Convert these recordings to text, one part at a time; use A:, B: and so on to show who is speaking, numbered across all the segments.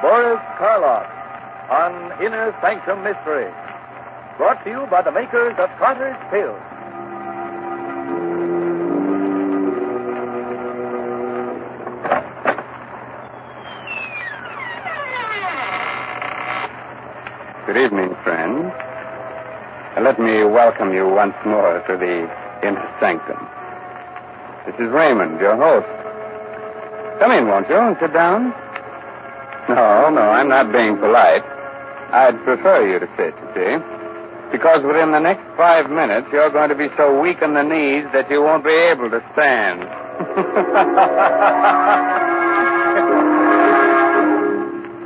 A: Boris Karloff on Inner Sanctum Mystery. Brought to you by the makers of Carter's Pills.
B: Good evening, friends. Let me welcome you once more to the Inner Sanctum. This is Raymond, your host. Come in, won't you, and sit down? No, I'm not being polite. I'd prefer you to sit, you see. Because within the next 5 minutes, you're going to be so weak in the knees that you won't be able to stand.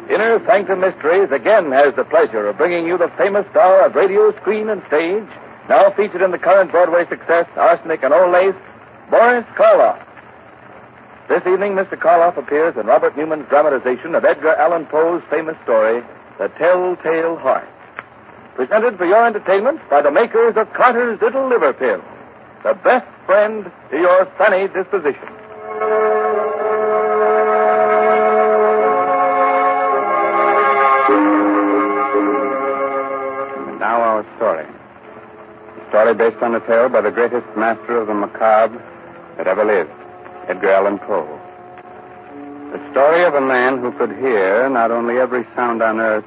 A: Inner Sanctum Mysteries again has the pleasure of bringing you the famous star of radio, screen, and stage, now featured in the current Broadway success, Arsenic and Old Lace, Boris Karloff. This evening, Mr. Karloff appears in Robert Newman's dramatization of Edgar Allan Poe's famous story, The Telltale Heart. Presented for your entertainment by the makers of Carter's Little Liver Pill, the best friend to your sunny disposition.
B: And now our story. A story based on a tale by the greatest master of the macabre that ever lived, Edgar Allan Poe. The story of a man who could hear not only every sound on earth,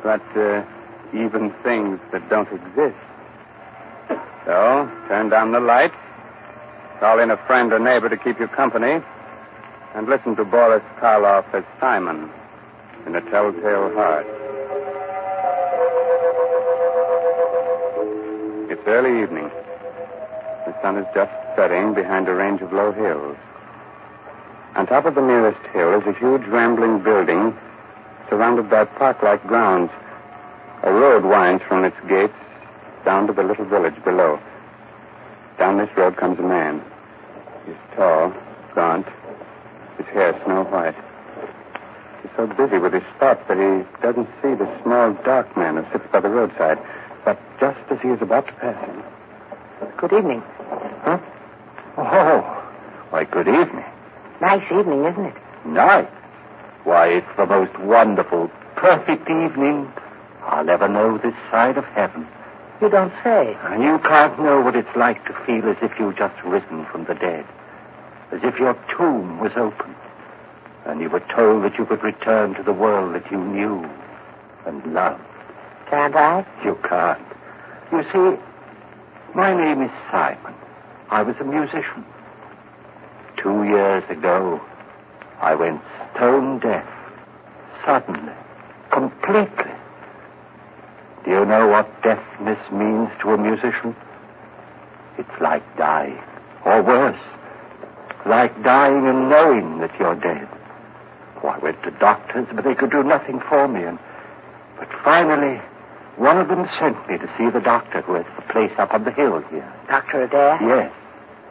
B: but even things that don't exist. So, turn down the lights, call in a friend or neighbor to keep you company, and listen to Boris Karloff as Simon in The Telltale Heart. It's early evening. The sun is just setting behind a range of low hills. On top of the nearest hill is a huge rambling building surrounded by park-like grounds. A road winds from its gates down to the little village below. Down this road comes a man. He's tall, gaunt, his hair snow white. He's so busy with his thoughts that he doesn't see the small, dark man who sits by the roadside. But just as he is about to pass him...
C: Good evening.
B: Huh? Oh, why, good evening.
C: Nice evening, isn't it?
A: Nice. Why, it's the most wonderful, perfect evening I'll ever know this side of heaven.
C: You don't say.
A: And you can't know what it's like to feel as if you've just risen from the dead. As if your tomb was opened. And you were told that you could return to the world that you knew and loved.
C: Can't I?
A: You can't. You see, my name is Simon. I was a musician. 2 years ago, I went stone deaf. Suddenly. Completely. Do you know what deafness means to a musician? It's like dying. Or worse. Like dying and knowing that you're dead. Oh, I went to doctors, but they could do nothing for me. But finally, one of them sent me to see the doctor who has the place up on the hill here.
C: Dr. Adair?
A: Yes,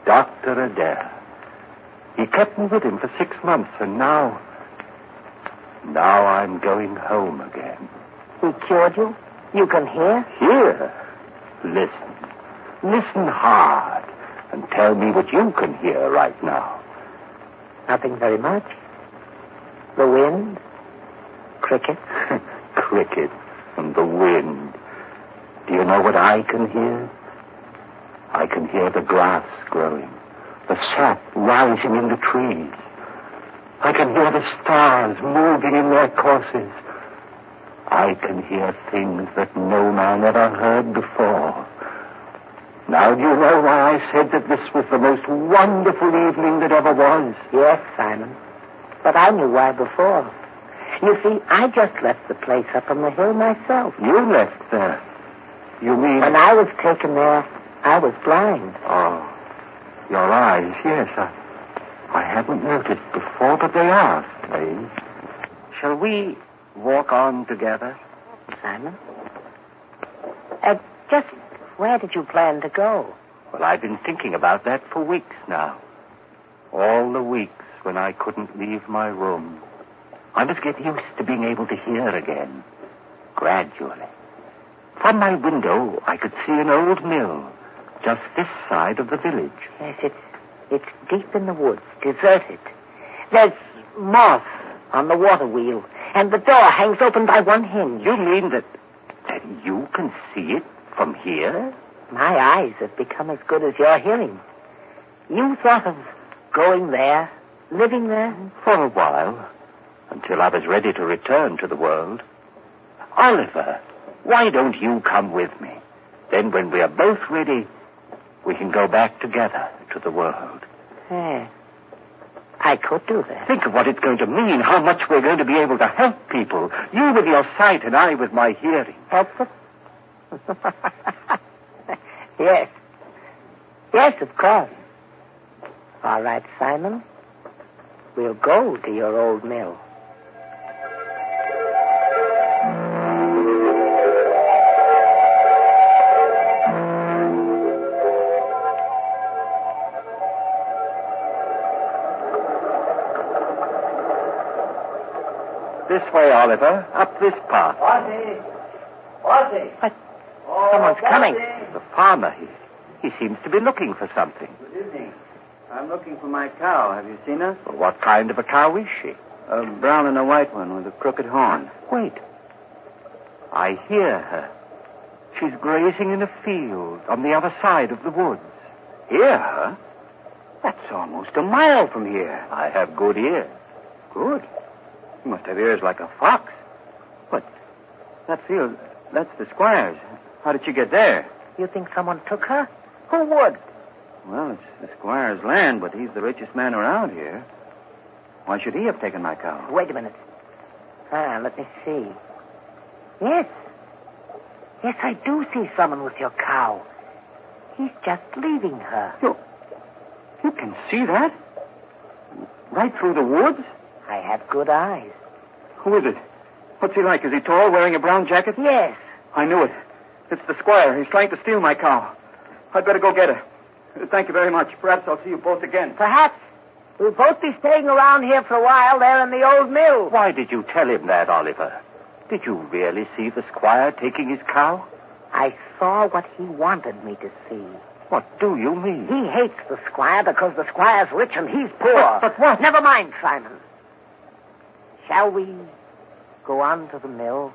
A: Dr. Adair. He kept me with him for 6 months, and now I'm going home again.
C: He cured you? You can hear?
A: Hear? Listen. Listen hard, and tell me what you can hear right now.
C: Nothing very much. The wind? Crickets?
A: Crickets and the wind. Do you know what I can hear? I can hear the grass growing, the sap rising in the trees. I can hear the stars moving in their courses. I can hear things that no man ever heard before. Now, do you know why I said that this was the most wonderful evening that ever was?
C: Yes, Simon. But I knew why before. You see, I just left the place up on the hill myself.
A: You left there? You mean...
C: When I was taken there, I was blind.
A: Oh, your eyes, yes. I hadn't noticed before, but they are strange. Shall we walk on together?
C: Simon? Just where did you plan to go?
A: Well, I've been thinking about that for weeks now. All the weeks when I couldn't leave my room. I must get used to being able to hear again, gradually. From my window, I could see an old mill, just this side of the village.
C: Yes, it's deep in the woods, deserted. There's moss on the water wheel. And the door hangs open by one hinge.
A: You mean that you can see it from here?
C: My eyes have become as good as your hearing. You thought of going there, living there?
A: For a while, until I was ready to return to the world. Oliver, why don't you come with me? Then when we are both ready, we can go back together to the world.
C: I could do that.
A: Think of what it's going to mean, how much we're going to be able to help people. You with your sight and I with my hearing.
C: Help them? Yes. Yes, of course. All right, Simon. We'll go to your old mill.
A: This way, Oliver. Up this path.
C: Ozzy! Someone's coming.
A: The farmer, he seems to be looking for something.
D: Good evening. I'm looking for my cow. Have you seen her?
A: Well, what kind of a cow is she?
D: A brown and a white one with a crooked horn.
A: Wait. I hear her. She's grazing in a field on the other side of the woods.
D: Hear her? That's almost a mile from here.
A: I have good ears.
D: Good. You must have ears like a fox. But that field, that's the squire's. How did you get there?
C: You think someone took her? Who would?
D: Well, it's the squire's land, but he's the richest man around here. Why should he have taken my cow?
C: Wait a minute. Let me see. Yes. Yes, I do see someone with your cow. He's just leaving her.
D: You can see that? Right through the woods?
C: I have good eyes.
D: Who is it? What's he like? Is he tall, wearing a brown jacket?
C: Yes.
D: I knew it. It's the squire. He's trying to steal my cow. I'd better go get her. Thank you very much. Perhaps I'll see you both again.
C: Perhaps. We'll both be staying around here for a while there in the old mill.
A: Why did you tell him that, Oliver? Did you really see the squire taking his cow?
C: I saw what he wanted me to see.
A: What do you mean?
C: He hates the squire because the squire's rich and he's poor.
A: But what?
C: Never mind, Simon. Shall we go on to the mill?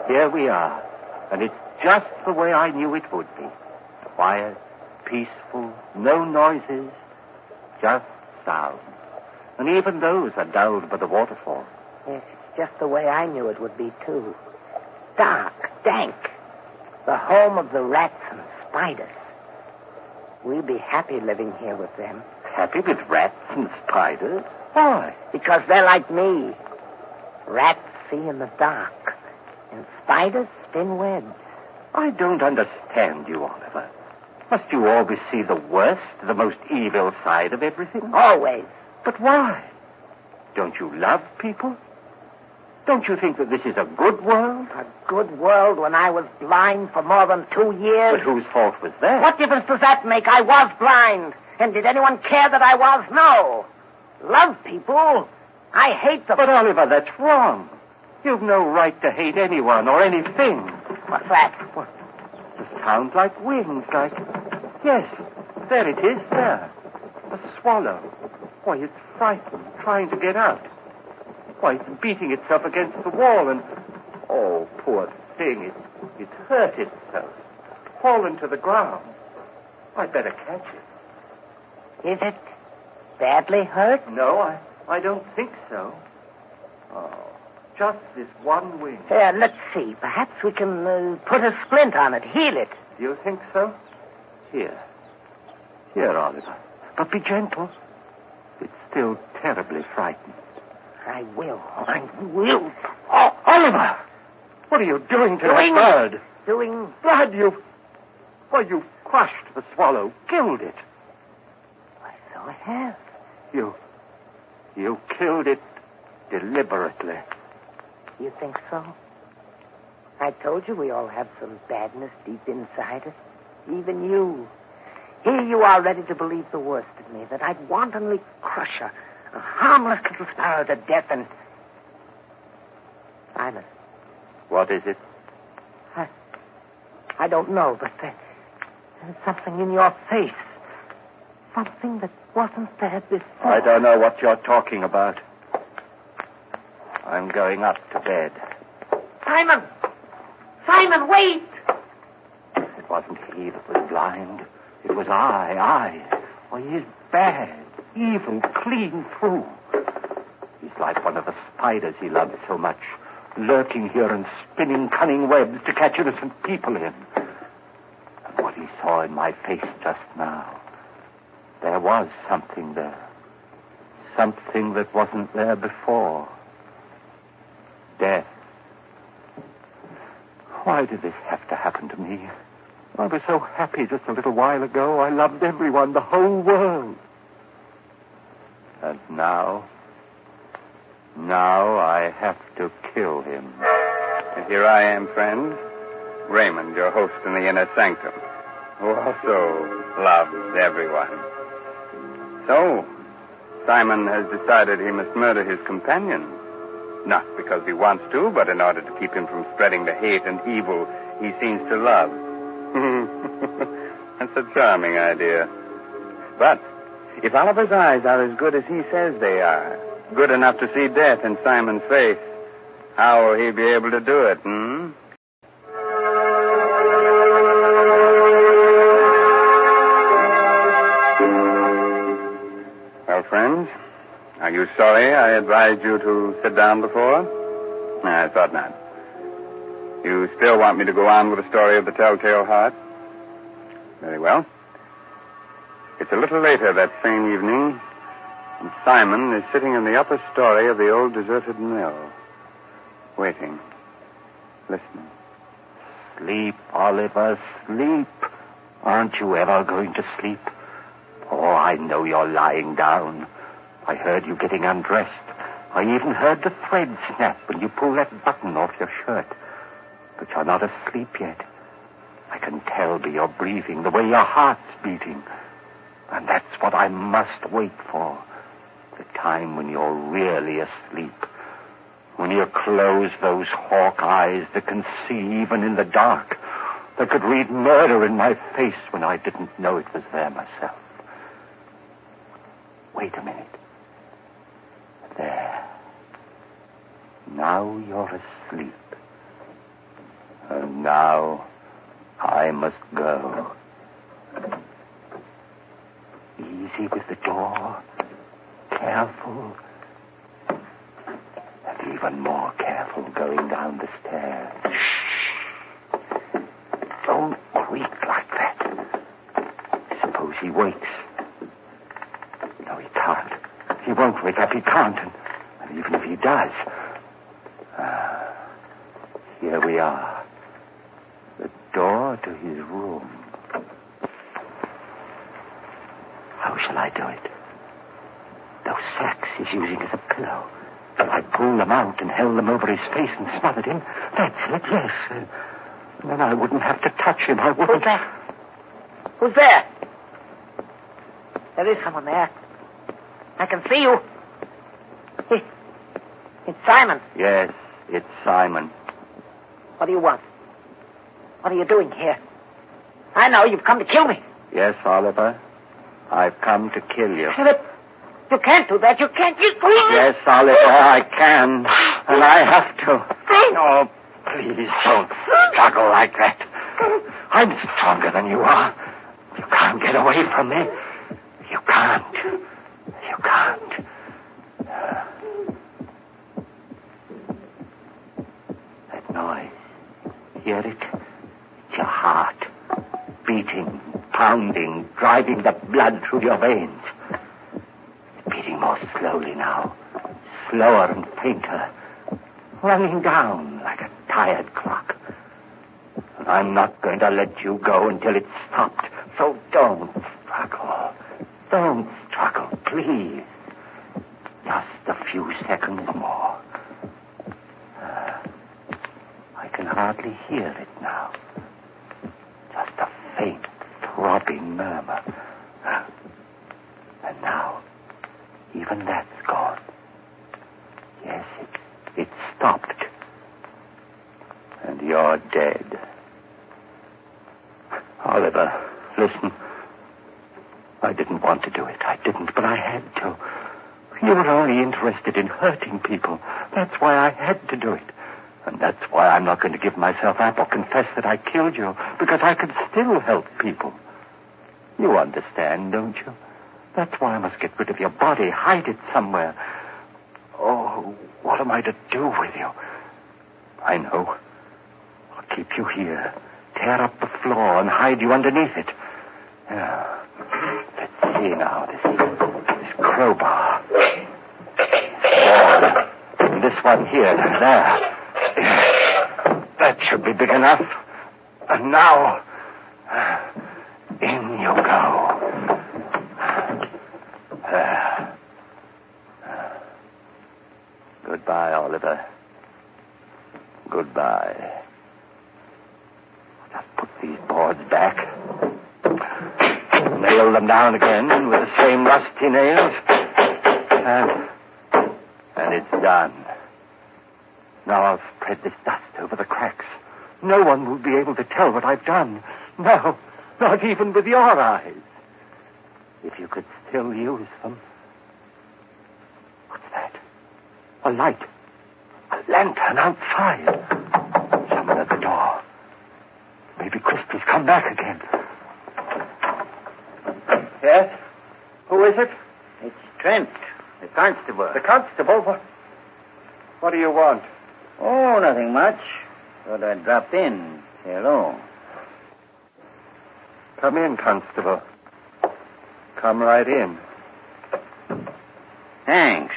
A: Here we are, and it's just the way I knew it would be. Quiet, peaceful, no noises, just sound. And even those are dulled by the waterfall.
C: Yes, it's just the way I knew it would be, too. Dark, dank, the home of the rats and spiders. We'll be happy living here with them.
A: Happy with rats and spiders? Why?
C: Because they're like me. Rats see in the dark, and spiders spin webs.
A: I don't understand you, Oliver. Must you always see the worst, the most evil side of everything?
C: Always.
A: But why? Don't you love people? Don't you think that this is a good world?
C: A good world when I was blind for more than 2 years.
A: But whose fault was that?
C: What difference does that make? I was blind. And did anyone care that I was? No. Love people. I hate them.
A: But, Oliver, that's wrong. You've no right to hate anyone or anything.
C: What's that?
A: What? It sounds like wings, like... Yes, there it is, there. A swallow. Why, it's frightened, trying to get out. Why, it's beating itself against the wall and... Oh, poor thing, it's hurt itself. Fallen to the ground. I'd better catch it.
C: Is it badly hurt?
A: No, I don't think so. Oh, just this one wing.
C: Let's see. Perhaps we can put a splint on it, heal it.
A: Do you think so? Here, Oliver. But be gentle. It's still terribly frightened.
C: I will.
A: Oh, Oliver! What are you doing to that bird?
C: Doing...
A: Blood, you've crushed the swallow, killed it.
C: So I have.
A: You killed it deliberately.
C: You think so? I told you we all have some badness deep inside us. Even you. Here you are ready to believe the worst of me, that I'd wantonly crush a harmless little sparrow to death and... Simon.
A: What is it?
C: I don't know, but there's something in your face. something that wasn't there before.
A: I don't know what you're talking about. I'm going up to bed.
C: Simon! Simon, wait!
A: It wasn't he that was blind. It was I. Oh, he is bad, evil, clean through. He's like one of the spiders he loves so much, lurking here and spinning cunning webs to catch innocent people in. And what he saw in my face just now, there was something there. Something that wasn't there before. Death. Why did this have to happen to me? I was so happy just a little while ago. I loved everyone, the whole world. And now I have to kill him.
B: And here I am, friend, Raymond, your host in the Inner Sanctum, who also loves everyone. So, Simon has decided he must murder his companion. Not because he wants to, but in order to keep him from spreading the hate and evil he seems to love. That's a charming idea. But if Oliver's eyes are as good as he says they are, good enough to see death in Simon's face, how will he be able to do it, Well, friends, are you sorry I advised you to sit down before? I thought not. You still want me to go on with the story of the Telltale Heart? Very well. It's a little later that same evening, and Simon is sitting in the upper story of the old deserted mill, waiting, listening.
A: Sleep, Oliver, sleep. Aren't you ever going to sleep? Oh, I know you're lying down. I heard you getting undressed. I even heard the thread snap when you pulled that button off your shirt. But you're not asleep yet. I can tell by your breathing, the way your heart's beating. And that's what I must wait for. The time when you're really asleep. When you close those hawk eyes that can see even in the dark. That could read murder in my face when I didn't know it was there myself. Wait a minute. There. Now you're asleep. And now I must go. Easy with the door. Careful. And even more careful going down the stairs. Shh. Don't creak like that. Suppose he wakes. No, he can't. He won't wake up. He can't. And even if he does... here we are. The door to his room. How shall I do it? Those sacks he's using as a pillow. If I pulled them out and held them over his face and smothered him, that's it, yes. And then I wouldn't have to touch him. I wouldn't...
C: Who's there? Who's there? There is someone there. I can see you. It's Simon.
A: Yes, it's Simon.
C: What do you want? What are you doing here? I know you've come to kill me.
A: Yes, Oliver. I've come to kill you.
C: You can't do that. You can't.
A: Yes, Oliver, I can. And I have to. Oh, please don't struggle like that. I'm stronger than you are. You can't get away from me. You can't. You can't. That noise. Hear it? It's your heart. Beating, pounding, driving the blood through your veins. It's beating more slowly now. Slower and fainter. Running down like a tired clock. And I'm not going to let you go until it's stopped. So don't struggle. Don't struggle, please. Just a few seconds more. I can hardly hear it now. Just a faint, throbbing murmur. And now, even that's gone. Yes, it's stopped. And you're dead. Oliver, listen. I didn't want to do it. I didn't, but I had to. You were only interested in hurting people. That's why I had to do it. And that's why I'm not going to give myself up or confess that I killed you, because I could still help people. You understand, don't you? That's why I must get rid of your body, hide it somewhere. Oh, what am I to do with you? I know. I'll keep you here, tear up the floor and hide you underneath it. Yeah. Let's see now, this crowbar. Ball. And this one here, there. That should be big enough. And now, in you go. There. Goodbye, Oliver. Goodbye. Just put these boards back. Nail them down again with the same rusty nails. And it's done. Now I'll spread this dust over the cracks. No one will be able to tell what I've done. No, not even with your eyes. If you could still use them. What's that? A light. A lantern outside. Someone at the door. Maybe Christie's come back again. Yes? Who is it?
C: It's Trent, the constable.
A: The constable? What do you want?
C: Oh, nothing much. Thought I'd drop in. Say hello.
A: Come in, constable. Come right in.
C: Thanks.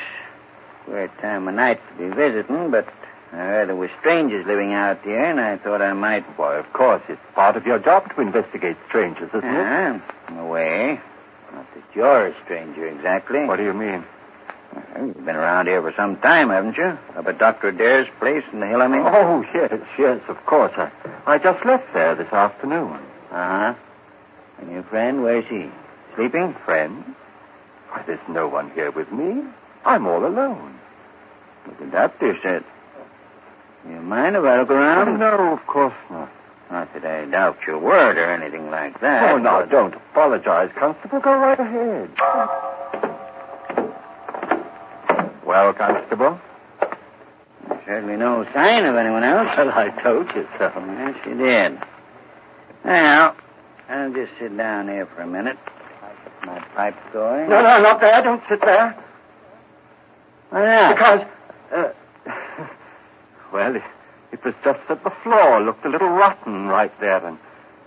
C: Queer time of night to be visiting, but I heard there were strangers living out here, and I thought I might...
A: Why, of course, it's part of your job to investigate strangers, isn't it?
C: In a way. Not that you're a stranger, exactly.
A: What do you mean?
C: Well, you've been around here for some time, haven't you? Up at Dr. Adair's place in the hill, I mean?
A: Oh, yes, of course. I just left there this afternoon.
C: Uh-huh. And your friend, where's he? Sleeping?
A: Friend? Why, there's no one here with me. I'm all alone.
C: What the doctor said. You mind if I look around?
A: No, of course not.
C: Not that I doubt your word or anything like that.
A: Oh, no, don't apologize, Constable. Go right ahead. Well, Constable?
C: There's certainly no sign of anyone else.
A: Well, I told you so.
C: Yes, you did. Well, I'll just sit down here for a minute. Get my pipe going.
A: No, not there. Don't sit there.
C: Why not?
A: Because, well, it was just that the floor looked a little rotten right there,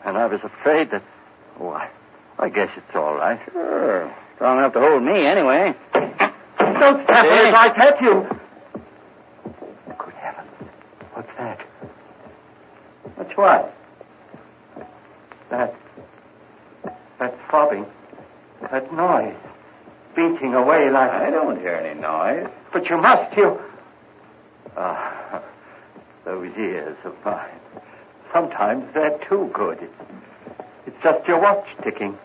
A: and I was afraid that... Oh, I guess it's all right.
C: Sure. Strong enough to hold me, anyway.
A: Don't step on it like that, you... Good heavens. What's that?
C: What's what?
A: That throbbing. That noise. Beating away like...
C: I don't hear any noise.
A: But you must, you... Ah, those ears of mine. Sometimes they're too good. It's just your watch ticking.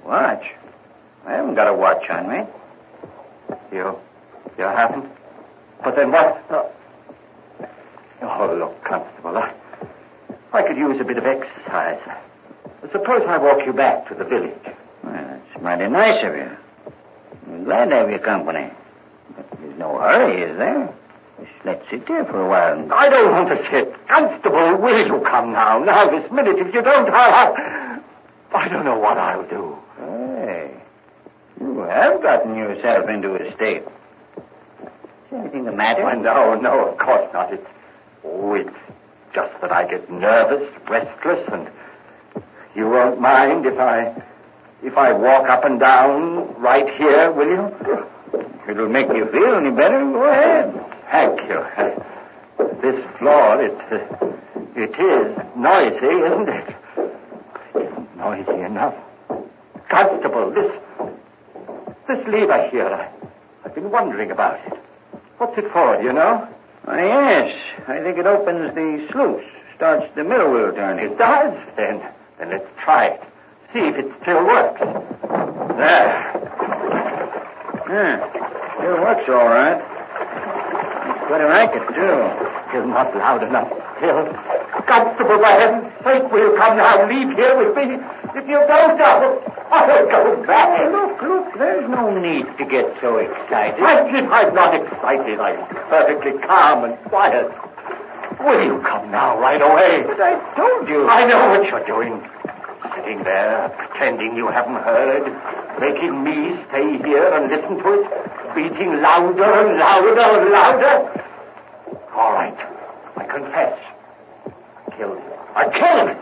C: Watch? I haven't got a watch on me.
A: You haven't? But then what? Oh, look, Constable, I could use a bit of exercise. Suppose I walk you back to the village.
C: Well, that's mighty nice of you. I'm glad to have your company. But there's no hurry, is there? Just let's sit here for a while.
A: I don't want to sit. Constable, will you come now? Now, this minute. If you don't, I don't know what I'll do.
C: Hey, you have gotten yourself into a state. Is anything the matter?
A: Well, no, of course not. It's just that I get nervous, restless, and you won't mind if I walk up and down right here, will you?
C: It'll make you feel any better. Go ahead.
A: Thank you. This floor, it is noisy, isn't it? It isn't noisy enough. Constable, this lever here, I've been wondering about it. What's it for, do you know?
C: Oh, yes. I think it opens the sluice, starts the middle wheel turning.
A: It does? Then let's try it. See if it still works. There.
C: Yeah, still works all right. It's quite a racket, too.
A: You're not loud enough still. Constable, for heaven's sake, will you come now and leave here with me? If you don't, I'll go back. There's no need to get so excited. I'm not excited. I'm perfectly calm and quiet. Will you come now, right away?
C: But I told you.
A: I know what you're doing. Sitting there, pretending you haven't heard. Making me stay here and listen to it. Beating louder and louder and louder. All right. I confess. I killed him. I killed him.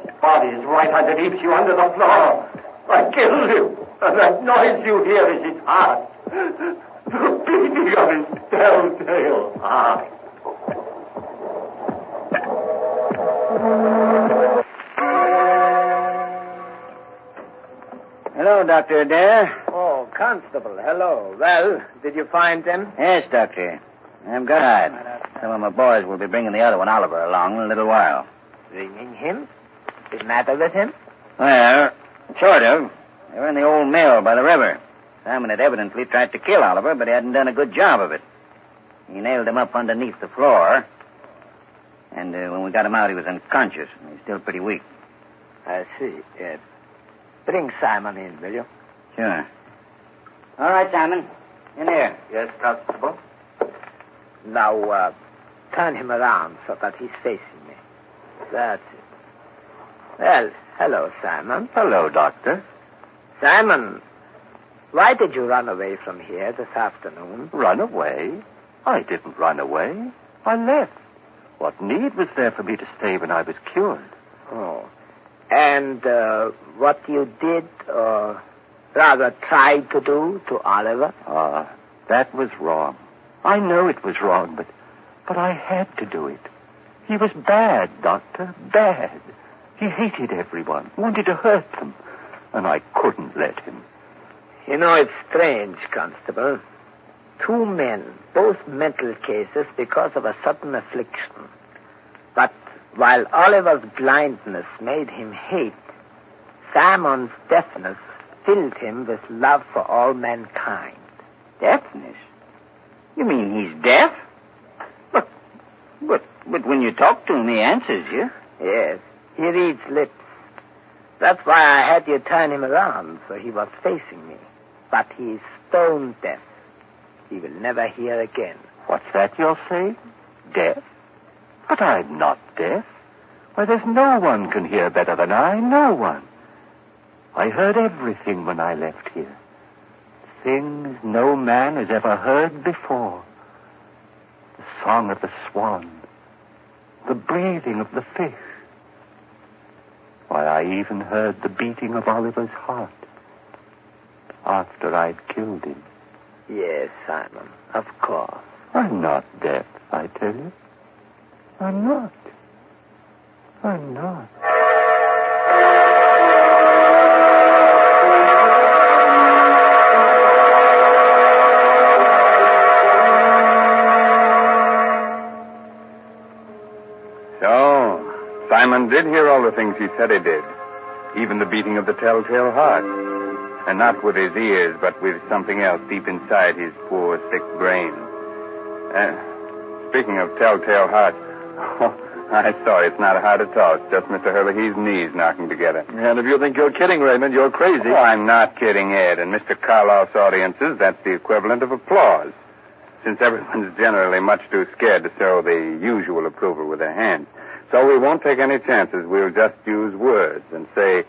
A: His body is right underneath you, under the floor. I killed him. And that noise you hear is his heart. The beating of his telltale heart.
E: Hello, Dr. Adair.
C: Oh, Constable, hello. Well, did you find them?
E: Yes, Doctor. I'm glad. Some of my boys will be bringing the other one, Oliver, along in a little while.
C: Bringing him? What's the matter with him?
E: Well, sort of. They were in the old mill by the river. Simon had evidently tried to kill Oliver, but he hadn't done a good job of it. He nailed him up underneath the floor. And when we got him out, he was unconscious. And he's still pretty weak.
C: I see. Bring Simon in, will you?
E: Sure. All right, Simon. In here.
A: Yes, Constable?
C: Now, turn him around so that he's facing me. That's it. Well, hello, Simon.
A: Hello, Doctor.
C: Simon, why did you run away from here this afternoon?
A: Run away? I didn't run away. I left. What need was there for me to stay when I was cured?
C: Oh. And what you did, or rather tried to do to Oliver?
A: That was wrong. I know it was wrong, but I had to do it. He was bad, Doctor, bad. He hated everyone, wanted to hurt them, and I couldn't let him.
C: You know, it's strange, Constable. 2 men, both mental cases because of a sudden affliction. But while Oliver's blindness made him hate, Simon's deafness filled him with love for all mankind.
E: Deafness? You mean he's deaf? But when you talk to him, he answers you.
C: Yes, he reads lips. That's why I had you turn him around, so he was facing me. But he's stone deaf. He will never hear again.
A: What's that you're saying? Deaf? But I'm not deaf. Why, there's no one can hear better than I. No one. I heard everything when I left here. Things no man has ever heard before. The song of the swan. The breathing of the fish. Why, I even heard the beating of Oliver's heart. After I'd killed him.
C: Yes, Simon, of course.
A: I'm not deaf, I tell you. I'm not. I'm not.
B: So, Simon did hear all the things he said he did. Even the beating of the telltale heart. And not with his ears, but with something else deep inside his poor, sick brain. Speaking of telltale heart, I'm sorry, it's not a heart at all. It's just Mr. Hurley's knees knocking together.
D: And if you think you're kidding, Raymond, you're crazy.
B: Oh, I'm not kidding, Ed. In Mr. Karloff's audiences, that's the equivalent of applause. Since everyone's generally much too scared to show the usual approval with their hands. So we won't take any chances. We'll just use words and say,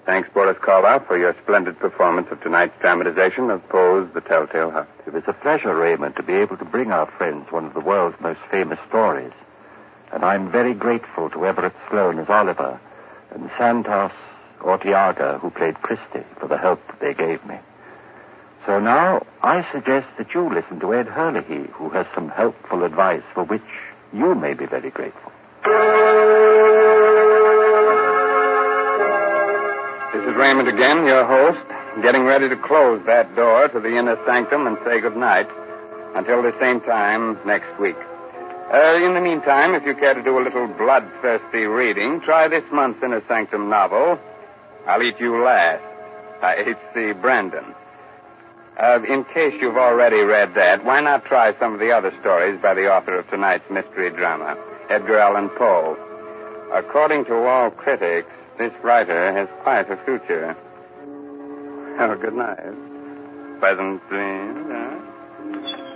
B: thanks, Boris Karloff, for your splendid performance of tonight's dramatization of Poe's The Telltale Heart.
A: It was a pleasure, Raymond, to be able to bring our friends one of the world's most famous stories. And I'm very grateful to Everett Sloane as Oliver and Santos Ortiaga, who played Christie, for the help they gave me. So now I suggest that you listen to Ed Hurley, who has some helpful advice for which you may be very grateful.
B: This is Raymond again, your host, getting ready to close that door to the Inner Sanctum and say goodnight until the same time next week. In the meantime, if you care to do a little bloodthirsty reading, try this month's Inner Sanctum novel, I'll Eat You Last, by H.C. Brandon. In case you've already read that, why not try some of the other stories by the author of tonight's mystery drama, Edgar Allan Poe? According to all critics, this writer has quite a future. Oh, good night. Pleasant dreams, huh?